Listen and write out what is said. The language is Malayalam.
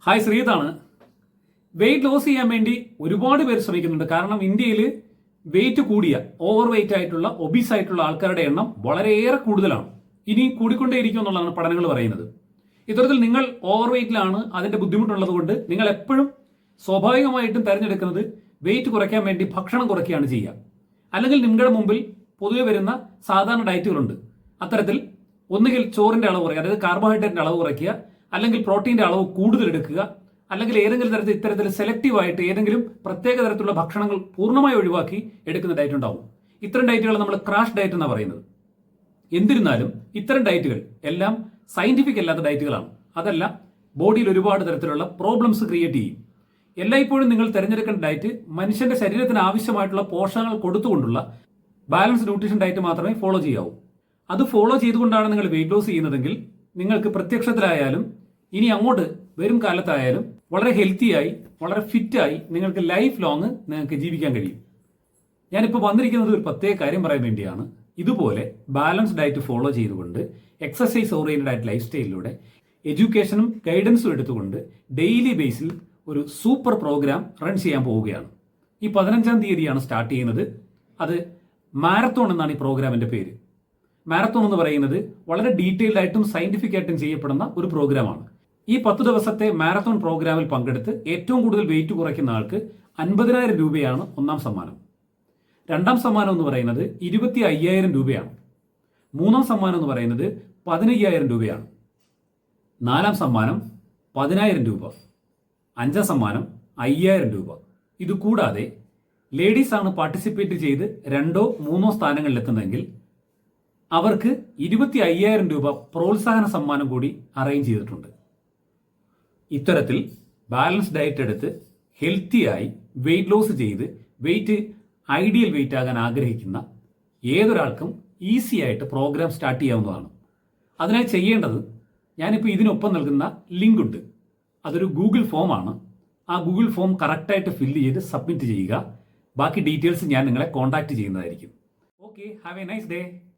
ഹായ് ശ്രീതാണ്. വെയിറ്റ് ലോസ് ചെയ്യാൻ വേണ്ടി ഒരുപാട് പേര് ശ്രമിക്കുന്നുണ്ട്. കാരണം ഇന്ത്യയിൽ വെയിറ്റ് കൂടിയ ഓവർ വെയിറ്റ് ആയിട്ടുള്ള ഒബീസ് ആയിട്ടുള്ള ആൾക്കാരുടെ എണ്ണം വളരെയേറെ കൂടുതലാണ്. ഇനി കൂടിക്കൊണ്ടേയിരിക്കും എന്നുള്ളതാണ് പഠനങ്ങൾ പറയുന്നത്. ഇത്തരത്തിൽ നിങ്ങൾ ഓവർ വെയിറ്റിലാണ്, അതിന്റെ ബുദ്ധിമുട്ടുള്ളത് കൊണ്ട് നിങ്ങൾ എപ്പോഴും സ്വാഭാവികമായിട്ടും തിരഞ്ഞെടുക്കുന്നത് വെയിറ്റ് കുറയ്ക്കാൻ വേണ്ടി ഭക്ഷണം കുറയ്ക്കുകയാണ് ചെയ്യുക. അല്ലെങ്കിൽ നിങ്ങളുടെ മുമ്പിൽ പൊതുവെ വരുന്ന സാധാരണ ഡയറ്റുകളുണ്ട്. അത്തരത്തിൽ ഒന്നുകിൽ ചോറിന്റെ അളവ് കുറയ്ക്കുക, അതായത് കാർബോഹൈഡ്രേറ്റിന്റെ അളവ് കുറയ്ക്കുക, അല്ലെങ്കിൽ പ്രോട്ടീന്റെ അളവ് കൂടുതൽ എടുക്കുക, അല്ലെങ്കിൽ ഏതെങ്കിലും തരത്തിൽ ഇത്തരത്തിൽ സെലക്റ്റീവായിട്ട് ഏതെങ്കിലും പ്രത്യേക തരത്തിലുള്ള ഭക്ഷണങ്ങൾ പൂർണ്ണമായി ഒഴിവാക്കി എടുക്കുന്ന ഡയറ്റ് ഉണ്ടാവും. ഇത്തരം ഡയറ്റുകൾ നമ്മൾ ക്രാഷ് ഡയറ്റ് എന്നാണ് പറയുന്നത്. എന്നിരുന്നാലും ഇത്തരം ഡയറ്റുകൾ എല്ലാം സയന്റിഫിക് അല്ലാത്ത ഡയറ്റുകളാണ്. അതല്ല, ബോഡിയിൽ ഒരുപാട് തരത്തിലുള്ള പ്രോബ്ലംസ് ക്രിയേറ്റ് ചെയ്യും. എല്ലായ്പ്പോഴും നിങ്ങൾ തിരഞ്ഞെടുക്കേണ്ട ഡയറ്റ് മനുഷ്യന്റെ ശരീരത്തിന് ആവശ്യമായിട്ടുള്ള പോഷകങ്ങൾ കൊടുത്തുകൊണ്ടുള്ള ബാലൻസ് ന്യൂട്രീഷൻ ഡയറ്റ് മാത്രമേ ഫോളോ ചെയ്യാവൂ. അത് ഫോളോ ചെയ്തുകൊണ്ടാണ് നിങ്ങൾ വെയിറ്റ് ലോസ് ചെയ്യുന്നതെങ്കിൽ നിങ്ങൾക്ക് പ്രത്യക്ഷത്തിലായാലും ഇനി അങ്ങോട്ട് വരും കാലത്തായാലും വളരെ ഹെൽത്തിയായി, വളരെ ഫിറ്റായി നിങ്ങൾക്ക് ലൈഫ് ലോങ് നിങ്ങൾക്ക് ജീവിക്കാൻ കഴിയും. ഞാനിപ്പോൾ വന്നിരിക്കുന്നത് ഒരു പ്രത്യേക കാര്യം പറയാൻ വേണ്ടിയാണ്. ഇതുപോലെ ബാലൻസ് ഡയറ്റ് ഫോളോ ചെയ്തുകൊണ്ട് എക്സസൈസ് ഓറിയന്റഡ് ആയിട്ട് ലൈഫ് സ്റ്റൈലിലൂടെ എഡ്യൂക്കേഷനും ഗൈഡൻസും എടുത്തുകൊണ്ട് ഡെയിലി ബേസിൽ ഒരു സൂപ്പർ പ്രോഗ്രാം റൺ ചെയ്യാൻ പോവുകയാണ്. ഈ 15-ാം തീയതിയാണ് സ്റ്റാർട്ട് ചെയ്യുന്നത്. അത് മാരത്തോൺ എന്നാണ് ഈ പ്രോഗ്രാമിന്റെ പേര്. മാരത്തോൺ എന്ന് പറയുന്നത് വളരെ ഡീറ്റെയിൽഡ് ആയിട്ടും സയന്റിഫിക് ആയിട്ടും ചെയ്യപ്പെടുന്ന ഒരു പ്രോഗ്രാമാണ്. ഈ 10 ദിവസത്തെ മാരത്തോൺ പ്രോഗ്രാമിൽ പങ്കെടുത്ത് ഏറ്റവും കൂടുതൽ വെയിറ്റ് കുറയ്ക്കുന്ന ആൾക്ക് 50,000 രൂപയാണ് ഒന്നാം സമ്മാനം. രണ്ടാം സമ്മാനം എന്ന് പറയുന്നത് 25,000 രൂപയാണ്. മൂന്നാം സമ്മാനം എന്ന് പറയുന്നത് 15,000 രൂപയാണ്. നാലാം സമ്മാനം 10,000 രൂപ. അഞ്ചാം സമ്മാനം 5,000 രൂപ. ഇതുകൂടാതെ ലേഡീസ് ആണ് പാർട്ടിസിപ്പേറ്റ് ചെയ്ത് 2 or 3 സ്ഥാനങ്ങളിൽ എത്തുന്നതെങ്കിൽ അവർക്ക് 25,000 രൂപ പ്രോത്സാഹന സമ്മാനം കൂടി അറേഞ്ച് ചെയ്തിട്ടുണ്ട്. ഇത്തരത്തിൽ ബാലൻസ് ഡയറ്റ് എടുത്ത് ഹെൽത്തിയായി വെയിറ്റ് ലോസ് ചെയ്ത് വെയിറ്റ് ഐഡിയൽ വെയിറ്റ് ആകാൻ ആഗ്രഹിക്കുന്ന ഏതൊരാൾക്കും ഈസി ആയിട്ട് പ്രോഗ്രാം സ്റ്റാർട്ട് ചെയ്യാവുന്നതാണ്. അതിനായി ചെയ്യേണ്ടത്, ഞാനിപ്പോൾ ഇതിനൊപ്പം നൽകുന്ന ലിങ്ക് ഉണ്ട്. അതൊരു ഗൂഗിൾ ഫോമാണ്. ആ ഗൂഗിൾ ഫോം കറക്റ്റായിട്ട് ഫില്ല് ചെയ്ത് സബ്മിറ്റ് ചെയ്യുക. ബാക്കി ഡീറ്റെയിൽസ് ഞാൻ നിങ്ങളെ കോൺടാക്ട് ചെയ്യുന്നതായിരിക്കും. Okay, have A nice day.